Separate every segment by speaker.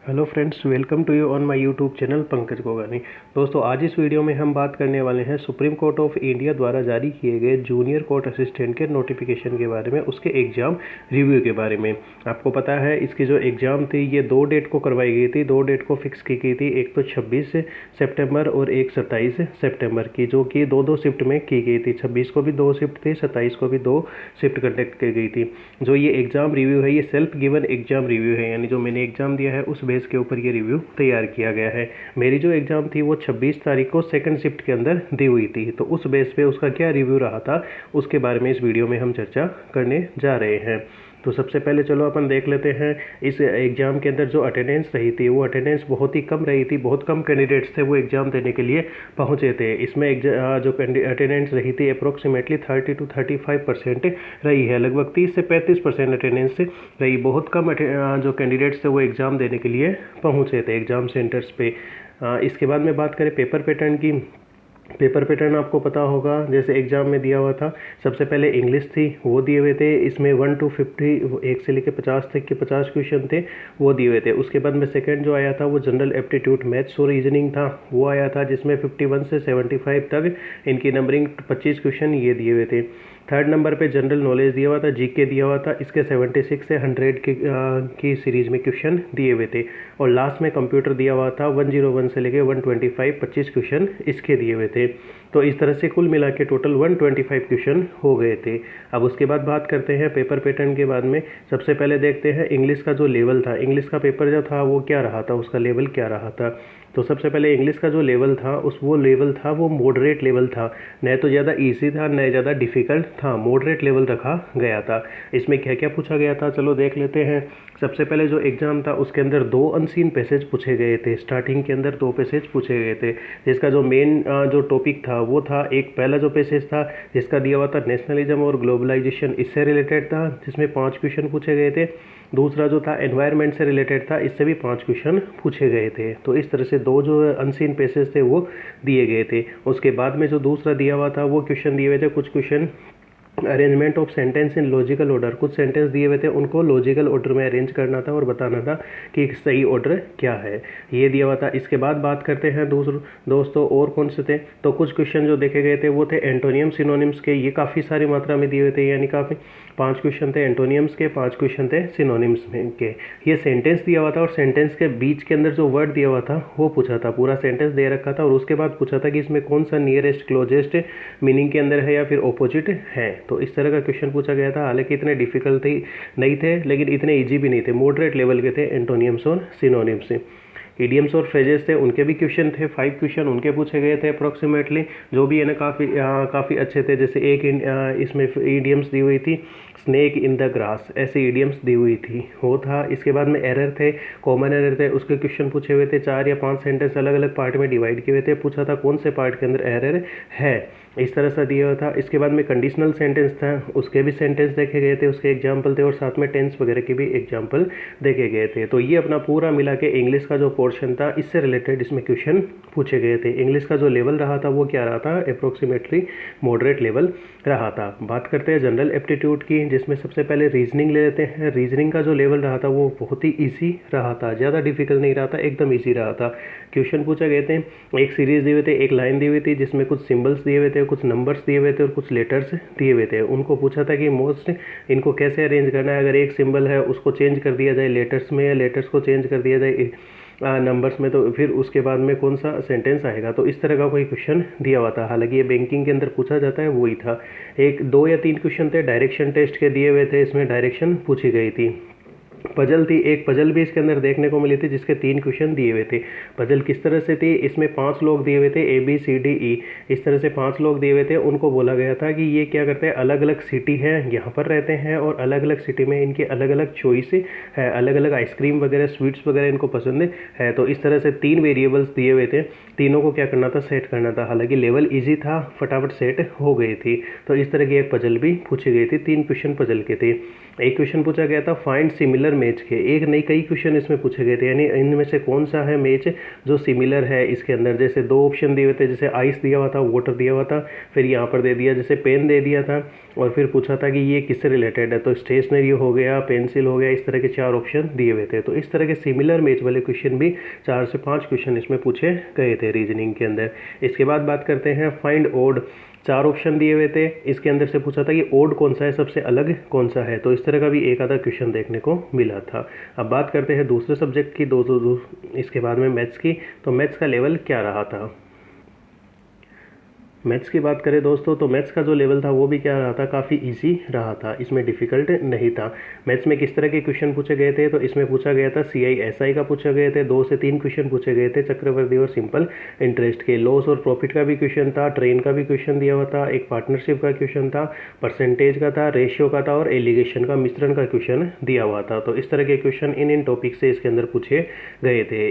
Speaker 1: Hello friends, welcome to you on my YouTube channel Pankaj Gogani. दोस्तों, आज इस वीडियो में हम बात करने वाले हैं सुप्रीम कोर्ट ऑफ इंडिया द्वारा जारी किए गए जूनियर कोर्ट असिस्टेंट के नोटिफिकेशन के बारे में, उसके एग्ज़ाम रिव्यू के बारे में। आपको पता है इसकी जो एग्ज़ाम थी ये 2 डेट को करवाई गई थी, 2 डेट को फिक्स की गई थी। एक तो 26 सितंबर और एक 27 सितंबर की, जो कि 2-2 शिफ्ट में की गई थी। 26 को भी 2 शिफ्ट थी, 27 को भी 2 शिफ्ट कंडक्ट की गई थी। जो ये एग्ज़ाम रिव्यू है ये सेल्फ गिवन एग्ज़ाम रिव्यू है, यानी जो मैंने एग्ज़ाम दिया है उस बेस के ऊपर ये रिव्यू तैयार किया गया है। मेरी जो एग्ज़ाम थी वो 26 तारीख को सेकंड शिफ्ट के अंदर दी हुई थी, तो उस बेस पे उसका क्या रिव्यू रहा था उसके बारे में इस वीडियो में हम चर्चा करने जा रहे हैं। तो सबसे पहले चलो अपन देख लेते हैं इस एग्ज़ाम के अंदर जो अटेंडेंस रही थी वो अटेंडेंस बहुत ही कम रही थी। बहुत कम कैंडिडेट्स थे वो एग्ज़ाम देने के लिए पहुंचे थे। इसमें जो अटेंडेंस रही थी अप्रोक्सीमेटली 30 to 35% रही है, लगभग 30 से 35% अटेंडेंस रही। बहुत कम जो कैंडिडेट्स थे वो एग्ज़ाम देने के लिए पहुंचे थे एग्ज़ाम सेंटर्स पे। इसके बाद में बात करें पेपर पैटर्न की। पेपर पैटर्न आपको पता होगा, जैसे एग्ज़ाम में दिया हुआ था। सबसे पहले इंग्लिश थी, वो दिए हुए थे। इसमें 1 to 50, 1 से लेकर 50 तक के 50 क्वेश्चन थे, वो दिए हुए थे। उसके बाद में सेकंड जो आया था वो जनरल एप्टीट्यूड मैथ्स और रीजनिंग था, वो आया था, जिसमें 51 से 75 तक इनकी नंबरिंग 25 क्वेश्चन ये दिए हुए थे। थर्ड नंबर पे जनरल नॉलेज दिया हुआ था, जीके दिया हुआ था। इसके 76 से 100 की सीरीज़ में क्वेश्चन दिए हुए थे। और लास्ट में कंप्यूटर दिया हुआ था, 101 से लेके 125 25 क्वेश्चन इसके दिए हुए थे। तो इस तरह से कुल मिला के टोटल 125 क्वेश्चन हो गए थे। अब उसके बाद बात करते हैं पेपर पैटर्न के बाद में। सबसे पहले देखते हैं इंग्लिश का जो लेवल था। इंग्लिश का पेपर जो था वो क्या रहा था, उसका लेवल क्या रहा था। तो सबसे पहले इंग्लिश का जो लेवल था वो लेवल था वो मॉडरेट लेवल था। न तो ज़्यादा इजी था न ज़्यादा डिफ़िकल्ट था, मॉडरेट लेवल रखा गया था। इसमें क्या क्या पूछा गया था चलो देख लेते हैं। सबसे पहले जो एग्ज़ाम था उसके अंदर 2 अनसीन पैसेज पूछे गए थे। स्टार्टिंग के अंदर 2 पैसेज पूछे गए थे, जिसका जो मेन जो टॉपिक था वो था, एक पहला जो पैसेज था जिसका दिया हुआ था नेशनलिज्म और ग्लोबलाइजेशन, इससे रिलेटेड था, जिसमें 5 क्वेश्चन पूछे गए थे। दूसरा जो था एनवायरनमेंट से रिलेटेड था, इससे भी 5 क्वेश्चन पूछे गए थे। तो इस तरह से 2 जो अनसीन पैसेज थे वो दिए गए थे। उसके बाद में जो दूसरा दिया हुआ था वो क्वेश्चन दिए हुए थे, कुछ question arrangement of sentence in logical order. कुछ सेंटेंस दिए हुए थे, उनको लॉजिकल ऑर्डर में अरेंज करना था और बताना था कि सही ऑर्डर क्या है, ये दिया हुआ था। इसके बाद बात करते हैं दोस्तों और कौन से थे। तो कुछ क्वेश्चन जो देखे गए थे वो थे एंटोनियम सिनोनिम्स के, ये काफ़ी सारी मात्रा में दिए हुए थे, यानी काफ़ी 5 क्वेश्चन थे एंटोनियम्स के, 5 क्वेश्चन थे सिनोनिम्स के। ये सेंटेंस दिया हुआ था और सेंटेंस के बीच के अंदर जो वर्ड दिया हुआ था वो पूछा था। पूरा सेंटेंस दे रखा था और उसके बाद पूछा था कि इसमें कौन सा नियरेस्ट क्लोजेस्ट मीनिंग के अंदर है या फिर ऑपोजिट है। तो इस तरह का क्वेश्चन पूछा गया था। हालांकि इतने डिफिकल्ट नहीं थे, लेकिन इतने इजी भी नहीं थे, मॉडरेट लेवल के थे एंटोनियम्स और सिनोनिम्स। इडियम्स और फ्रेजेस थे, उनके भी क्वेश्चन थे, 5 क्वेश्चन उनके पूछे गए थे अप्रोक्सीमेटली, जो भी है ना काफ़ी अच्छे थे। जैसे एक इसमें इडियम्स दी हुई थी, स्नेक इन द ग्रास, ऐसे इडियम्स दी हुई थी, वो था। इसके बाद में एरर थे, कॉमन एरर थे, उसके क्वेश्चन पूछे हुए थे। 4 या 5 सेंटेंस अलग अलग पार्ट में डिवाइड किए हुए थे, पूछा था कौन से पार्ट के अंदर एरर है, इस तरह से दिया हुआ था। इसके बाद में कंडीशनल सेंटेंस था, उसके भी सेंटेंस देखे गए थे, उसके एग्जाम्पल थे, और साथ में टेंस वगैरह के भी एग्जाम्पल देखे गए थे। तो ये अपना पूरा मिला के इंग्लिश का जो पोर्शन था इससे रिलेटेड इसमें क्वेश्चन पूछे गए थे। इंग्लिश का जो लेवल रहा था वो क्या रहा था, अप्रोक्सीमेटली मॉडरेट लेवल रहा था। बात करते हैं जनरल एप्टीट्यूड की, जिसमें सबसे पहले रीजनिंग ले लेते हैं। रीजनिंग का जो लेवल रहा था वो बहुत ही ईजी रहा था, ज़्यादा डिफिकल्ट नहीं रहा था, एकदम ईजी रहा था। क्वेश्चन पूछे गए थे, एक सीरीज दिए हुए थे, एक लाइन दी हुई थी जिसमें कुछ सिंबल्स दिए हुए थे, कुछ नंबर्स दिए हुए थे और कुछ लेटर्स दिए हुए थे। उनको पूछा था कि मोस्ट इनको कैसे अरेंज करना है, अगर एक सिंबल है उसको चेंज कर दिया जाए लेटर्स में, या लेटर्स को चेंज कर दिया जाए नंबर्स में, तो फिर उसके बाद में कौन सा सेंटेंस आएगा। तो इस तरह का कोई क्वेश्चन दिया हुआ था। हालांकि ये बैंकिंग के अंदर पूछा जाता है, वही था। 2 या 3 क्वेश्चन थे डायरेक्शन टेस्ट के दिए हुए थे, इसमें डायरेक्शन पूछी गई थी। पजल थी, एक पजल भी इसके अंदर देखने को मिली थी जिसके 3 क्वेश्चन दिए हुए थे। पजल किस तरह से थी, इसमें 5 लोग दिए हुए थे, ABCDE, इस तरह से 5 लोग दिए हुए थे। उनको बोला गया था कि ये क्या करते हैं, अलग अलग सिटी है, यहाँ पर रहते हैं, और अलग अलग सिटी में इनके अलग अलग चॉइस है, अलग अलग आइसक्रीम वगैरह स्वीट्स वगैरह इनको पसंद है। तो इस तरह से 3 वेरिएबल्स दिए हुए थे, तीनों को क्या करना था, सेट करना था। हालांकि लेवल ईजी था, फटाफट सेट हो गई थी। तो इस तरह की एक पजल भी पूछी गई थी, 3 क्वेश्चन पजल के थे। एक क्वेश्चन पूछा गया था फाइंड सिमिलर मैच के, एक नई कई क्वेश्चन इसमें पूछे गए थे, यानी इनमें से कौन सा है मैच जो सिमिलर है इसके अंदर। जैसे दो ऑप्शन दिए हुए थे, जैसे आइस दिया हुआ था, वाटर दिया हुआ था, फिर यहाँ पर दे दिया जैसे पेन दे दिया था, और फिर पूछा था कि ये किससे रिलेटेड है, तो स्टेशनरी हो गया, पेंसिल हो गया, इस तरह के 4 ऑप्शन दिए हुए थे। तो इस तरह के सिमिलर मैच वाले क्वेश्चन भी 4 से 5 क्वेश्चन इसमें पूछे गए थे रीजनिंग के अंदर। इसके बाद बात करते हैं फाइंड ओड, 4 ऑप्शन दिए हुए थे, इसके अंदर से पूछा था कि ओड कौन सा है, सबसे अलग कौन सा है, तो इस तरह का भी एक आधा क्वेश्चन देखने को मिला था। अब बात करते हैं दूसरे सब्जेक्ट की, इसके बाद में मैथ्स की। तो मैथ्स का लेवल क्या रहा था। मैथ्स की बात करें दोस्तों, तो मैथ्स का जो लेवल था वो भी क्या रहा था, काफ़ी इजी रहा था, इसमें डिफ़िकल्ट नहीं था। मैथ्स में किस तरह के क्वेश्चन पूछे गए थे, तो इसमें पूछा गया था CI/SI का पूछे गए थे, 2 से 3 क्वेश्चन पूछे गए थे चक्रवृद्धि और सिंपल इंटरेस्ट के। लॉस और प्रॉफिट का भी क्वेश्चन था, ट्रेन का भी क्वेश्चन दिया हुआ था, एक पार्टनरशिप का क्वेश्चन था, परसेंटेज का था, रेशियो का था, और एलिगेशन का मिश्रण का क्वेश्चन दिया हुआ था। तो इस तरह के क्वेश्चन इन टॉपिक से इसके अंदर पूछे गए थे।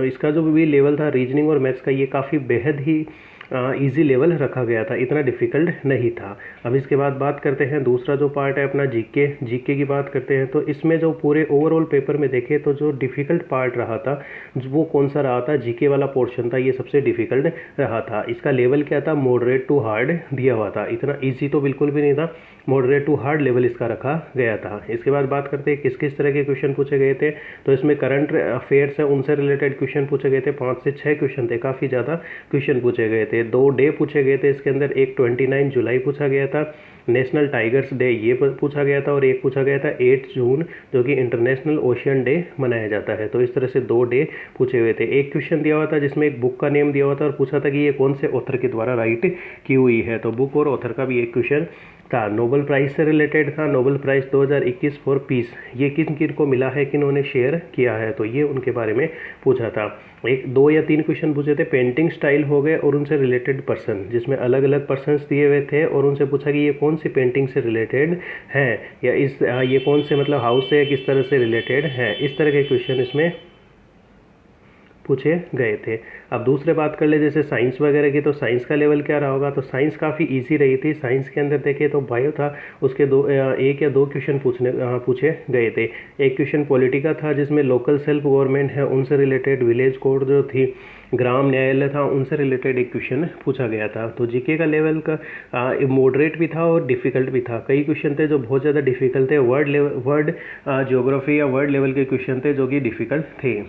Speaker 1: इसका जो भी लेवल था रीजनिंग और मैथ्स का, ये काफ़ी बेहद ही इजी लेवल रखा गया था, इतना डिफ़िकल्ट नहीं था। अब इसके बाद बात करते हैं दूसरा जो पार्ट है अपना जीके की बात करते हैं। तो इसमें जो पूरे ओवरऑल पेपर में देखें तो जो डिफ़िकल्ट पार्ट रहा था वो कौन सा रहा था, जीके वाला पोर्शन था, ये सबसे डिफ़िकल्ट रहा था। इसका लेवल क्या था, मॉडरेट टू हार्ड दिया हुआ था, इतना ईजी तो बिल्कुल भी नहीं था, मॉडरेट टू हार्ड लेवल इसका रखा गया था। इसके बाद बात करते हैं किस किस तरह के क्वेश्चन पूछे गए थे। तो इसमें करंट अफेयर्स है उनसे रिलेटेड क्वेश्चन पूछे गए थे, 5 से 6 क्वेश्चन थे, काफ़ी ज़्यादा क्वेश्चन पूछे गए थे। 2 डे पूछे गए थे इसके अंदर, एक 29 जुलाई पूछा गया था, नेशनल टाइगर्स डे ये पूछा गया था, और एक पूछा गया था 8 जून जो कि इंटरनेशनल ओशियन डे मनाया जाता है। तो इस तरह से 2 डे पूछे हुए थे। एक क्वेश्चन दिया हुआ था जिसमें एक बुक का नेम दिया हुआ था और पूछा था कि ये कौन से ऑथर के द्वारा राइट की हुई है, तो बुक और ऑथर का भी एक क्वेश्चन था। नोबेल प्राइज़ से रिलेटेड था, नोबेल प्राइज़ 2021 फॉर पीस, ये किन किन को मिला है, किन उन्होंने शेयर किया है, तो ये उनके बारे में पूछा था। 1, 2 या 3 क्वेश्चन पूछे थे पेंटिंग स्टाइल हो गए और उनसे रिलेटेड पर्सन, जिसमें अलग अलग पर्सन्स दिए हुए थे और उनसे पूछा कि ये कौन सी पेंटिंग से रिलेटेड है, या ये कौन से मतलब हाउस से किस तरह से रिलेटेड है, इस तरह के क्वेश्चन इसमें पूछे गए थे। अब दूसरे बात कर ले जैसे साइंस वगैरह की, तो साइंस का लेवल क्या रहा होगा, तो साइंस काफ़ी इजी रही थी। साइंस के अंदर देखिए तो बायो था, उसके 1 या 2 क्वेश्चन पूछे गए थे। एक क्वेश्चन पॉलिटी का था जिसमें लोकल सेल्फ गवर्नमेंट है उनसे रिलेटेड, विलेज कोड जो थी, ग्राम न्यायालय था, उनसे रिलेटेड एक क्वेश्चन पूछा गया था। तो जीके का लेवल का मॉडरेट भी था और डिफ़िकल्ट भी था। कई क्वेश्चन थे जो बहुत ज़्यादा डिफ़िकल्ट थे, वर्ड ज्योग्राफी या वर्ड लेवल के क्वेश्चन थे जो कि डिफ़िकल्ट थे।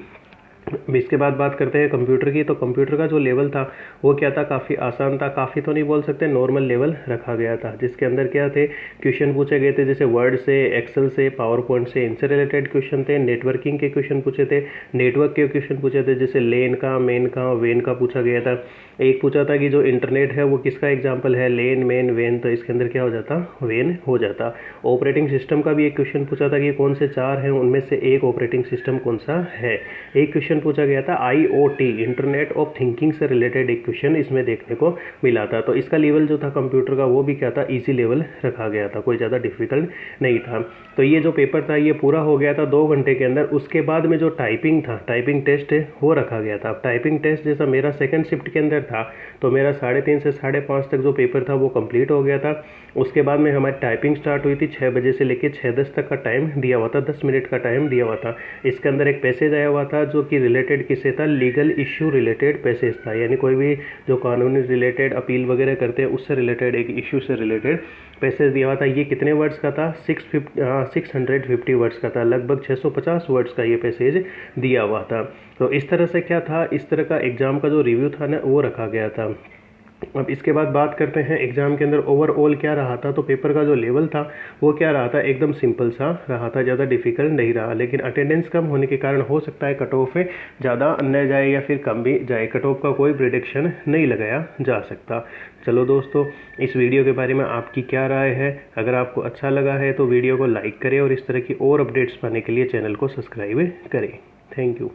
Speaker 1: इसके बाद बात करते हैं कंप्यूटर की। तो कंप्यूटर का जो लेवल था वो क्या था, काफ़ी आसान था, काफ़ी तो नहीं बोल सकते, नॉर्मल लेवल रखा गया था, जिसके अंदर क्या थे क्वेश्चन पूछे गए थे जैसे वर्ड से, एक्सेल से, पावर पॉइंट से, इनसे रिलेटेड क्वेश्चन थे। नेटवर्किंग के क्वेश्चन पूछे थे, नेटवर्क के क्वेश्चन पूछे थे, जैसे लेन का, मेन का, वेन का पूछा गया था। एक पूछा था कि जो इंटरनेट है वो किसका एग्जाम्पल है, लेन, मेन, वेन, तो इसके अंदर क्या हो जाता, वेन हो जाता। ऑपरेटिंग सिस्टम का भी एक क्वेश्चन पूछा था कि कौन से 4 हैं उनमें से एक ऑपरेटिंग सिस्टम कौन सा है। एक क्वेश्चन पूछा गया था IoT, इंटरनेट ऑफ थिंकिंग से रिलेटेड एक क्वेश्चन इसमें देखने को मिला था। तो इसका लेवल जो था कंप्यूटर का वो भी क्या था, इजी लेवल रखा गया था, कोई ज़्यादा डिफिकल्ट नहीं था। तो ये जो पेपर था ये पूरा हो गया था 2 घंटे के अंदर। उसके बाद में जो टाइपिंग था, टाइपिंग टेस्ट वो रखा गया था। टाइपिंग टेस्ट जैसा मेरा सेकंड शिफ्ट के अंदर था, तो मेरा 3:30 से 5:30 तक जो पेपर था वो कंप्लीट हो गया था। उसके बाद में हमारी टाइपिंग स्टार्ट हुई थी 6 बजे से लेकर 6:10 तक का टाइम दिया हुआ था, 10 मिनट का टाइम दिया हुआ था। इसके अंदर एक पैसेज आया हुआ था जो कि रिलेटेड किससे था, लीगल इश्यू रिलेटेड पैसेज था, यानी कोई भी जो कानूनी रिलेटेड अपील वगैरह करते हैं उससे रिलेटेड एक इश्यू से रिलेटेड पैसेज दिया हुआ था। ये कितने वर्ड्स का था, 650 वर्ड्स का था, लगभग 650 वर्ड्स का ये पैसेज दिया हुआ था। तो इस तरह से क्या था, इस तरह का एग्ज़ाम का जो रिव्यू था ना वो रखा गया था। अब इसके बाद बात करते हैं एग्ज़ाम के अंदर ओवरऑल क्या रहा था। तो पेपर का जो लेवल था वो क्या रहा था, एकदम सिंपल सा रहा था, ज़्यादा डिफिकल्ट नहीं रहा। लेकिन अटेंडेंस कम होने के कारण हो सकता है कट ऑफ ज़्यादा न जाए या फिर कम भी जाए, कट ऑफ का कोई प्रिडिक्शन नहीं लगाया जा सकता। चलो दोस्तों, इस वीडियो के बारे में आपकी क्या राय है। अगर आपको अच्छा लगा है तो वीडियो को लाइक करें और इस तरह की और अपडेट्स पाने के लिए चैनल को सब्सक्राइब करें। Thank you.